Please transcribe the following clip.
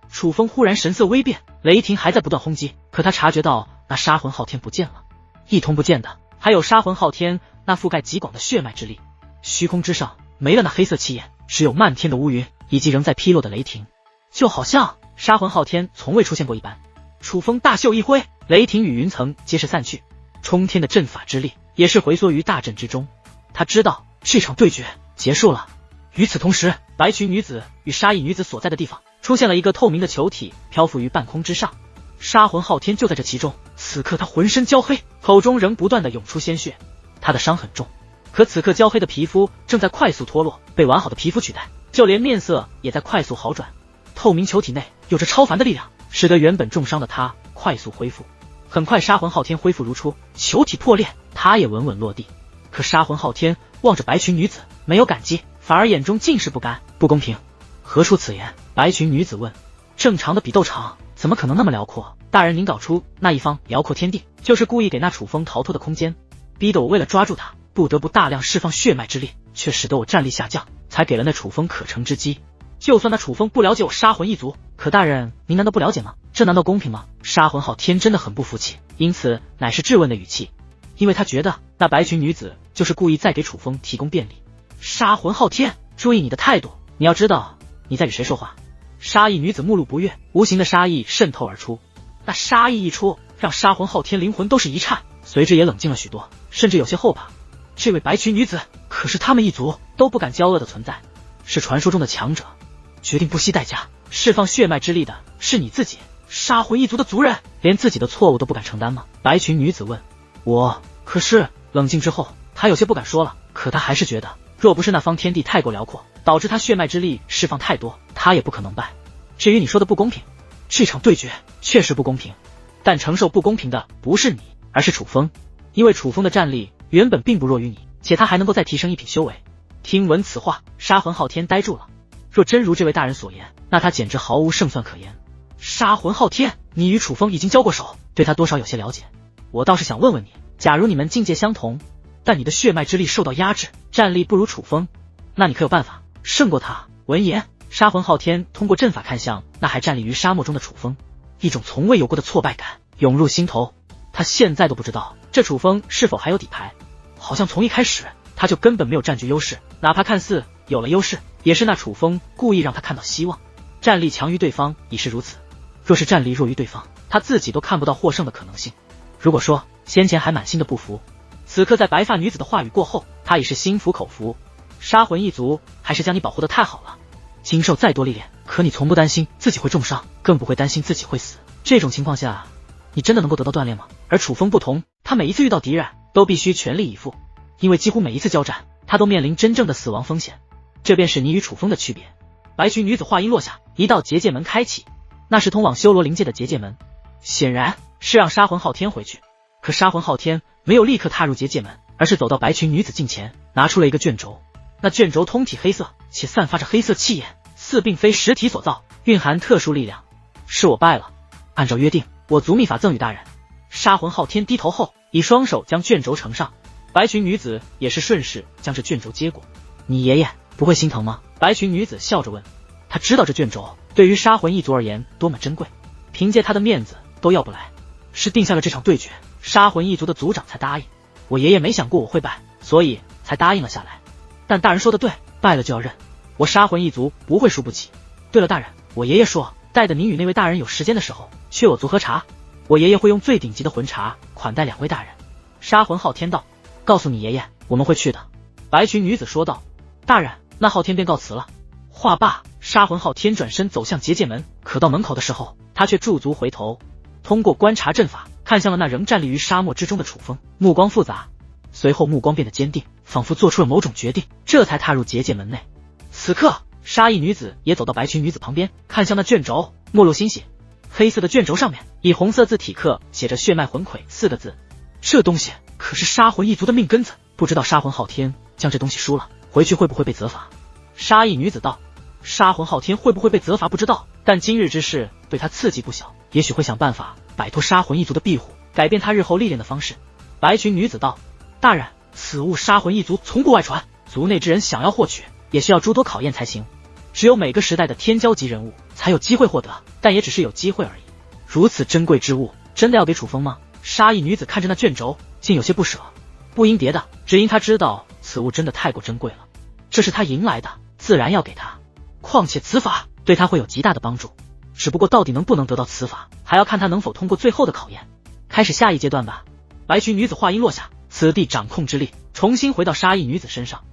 楚风忽然神色微变，雷霆还在不断轰击，可他察觉到那杀魂昊天不见了，一同不见的还有杀魂昊天那覆盖极广的血脉之力。虚空之上没了那黑色气焰，只有漫天的乌云以及仍在劈落的雷霆，就好像杀魂昊天从未出现过一般。楚风大袖一挥，雷霆与云层皆是散去，冲天的阵法之力也是回缩于大阵之中。他知道这场对决结束了。与此同时，白裙女子与杀意女子所在的地方出现了一个透明的球体，漂浮于半空之上。杀魂昊天就在这其中，此刻他浑身焦黑，口中仍不断的涌出鲜血。他的伤很重，可此刻焦黑的皮肤正在快速脱落，被完好的皮肤取代，就连面色也在快速好转。透明球体内有着超凡的力量，使得原本重伤的他快速恢复。很快杀魂昊天恢复如初，球体破裂，他也稳稳落地。可杀魂昊天望着白裙女子，没有感激，反而眼中尽是不甘。不公平！何出此言？白裙女子问。正常的比斗场怎么可能那么辽阔？大人您搞出那一方辽阔天地，就是故意给那楚风逃脱的空间，逼得我为了抓住他，不得不大量释放血脉之力，却使得我战力下降，才给了那楚风可乘之机。就算那楚风不了解我杀魂一族，可大人您难道不了解吗？这难道公平吗？杀魂昊天真的很不服气，因此乃是质问的语气，因为他觉得那白裙女子就是故意在给楚风提供便利。杀魂昊天，注意你的态度，你要知道你在与谁说话。杀意女子目露不悦，无形的杀意渗透而出，那杀意一出，让杀魂昊天灵魂都是一颤，随之也冷静了许多，甚至有些后怕。这位白裙女子可是他们一族都不敢交恶的存在，是传说中的强者，决定不惜代价释放血脉之力的是你自己。杀魂一族的族人连自己的错误都不敢承担吗？白裙女子问。可是冷静之后她有些不敢说了，可她还是觉得若不是那方天地太过辽阔，导致他血脉之力释放太多，他也不可能败。至于你说的不公平，这场对决确实不公平，但承受不公平的不是你，而是楚风，因为楚风的战力原本并不弱于你，且他还能够再提升一品修为。听闻此话，杀魂昊天呆住了。若真如这位大人所言，那他简直毫无胜算可言。杀魂昊天，你与楚风已经交过手，对他多少有些了解。我倒是想问问你，假如你们境界相同，但你的血脉之力受到压制，战力不如楚风，那你可有办法胜过他？闻言，杀魂昊天通过阵法看向那还站立于沙漠中的楚风，一种从未有过的挫败感涌入心头。他现在都不知道这楚风是否还有底牌，好像从一开始他就根本没有占据优势，哪怕看似有了优势，也是那楚风故意让他看到希望。战力强于对方已是如此，若是战力弱于对方，他自己都看不到获胜的可能性。如果说先前还满心的不服，此刻在白发女子的话语过后，他已是心服口服。杀魂一族还是将你保护得太好了，经受再多历练，可你从不担心自己会重伤，更不会担心自己会死。这种情况下，你真的能够得到锻炼吗？而楚风不同，他每一次遇到敌人都必须全力以赴，因为几乎每一次交战，他都面临真正的死亡风险。这便是你与楚风的区别。白裙女子话音落下，一道结界门开启，那是通往修罗灵界的结界门，显然是让杀魂昊天回去。可杀魂昊天没有立刻踏入结界门，而是走到白裙女子近前，拿出了一个卷轴。那卷轴通体黑色，且散发着黑色气焰，似并非实体所造，蕴含特殊力量。是我败了，按照约定，我族秘法赠与大人。杀魂昊天低头后，以双手将卷轴呈上，白裙女子也是顺势将这卷轴接过。你爷爷不会心疼吗？白裙女子笑着问。她知道这卷轴对于杀魂一族而言多么珍贵，凭借她的面子都要不来，是定下了这场对决，杀魂一族的族长才答应。我爷爷没想过我会败，所以才答应了下来。但大人说的对，败了就要认，我杀魂一族不会输不起。对了大人，我爷爷说待得您与那位大人有时间的时候，去我族喝茶，我爷爷会用最顶级的魂茶款待两位大人。杀魂昊天道，告诉你爷爷我们会去的。白裙女子说道。大人，那昊天便告辞了。话罢，杀魂昊天转身走向结界门，可到门口的时候，他却驻足回头，通过观察阵法看向了那仍站立于沙漠之中的楚风，目光复杂，随后目光变得坚定，仿佛做出了某种决定，这才踏入结界门内。此刻杀意女子也走到白裙女子旁边，看向那卷轴，没入欣喜。黑色的卷轴上面以红色字体刻写着血脉魂魁4个字，这东西可是杀魂一族的命根子，不知道杀魂昊天将这东西输了，回去会不会被责罚？杀意女子道。杀魂昊天会不会被责罚不知道，但今日之事对他刺激不小，也许会想办法摆脱杀魂一族的庇护，改变他日后历练的方式。白裙女子道。大人，此物杀魂一族从国外传，族内之人想要获取，也需要诸多考验才行。只有每个时代的天骄级人物才有机会获得，但也只是有机会而已。如此珍贵之物，真的要给楚风吗？杀意女子看着那卷轴，竟有些不舍，不因别的，只因她知道此物真的太过珍贵了，这是她赢来的，自然要给她。况且此法对她会有极大的帮助，只不过到底能不能得到此法，还要看她能否通过最后的考验。开始下一阶段吧。白裙女子话音落下，此地掌控之力重新回到杀意女子身上，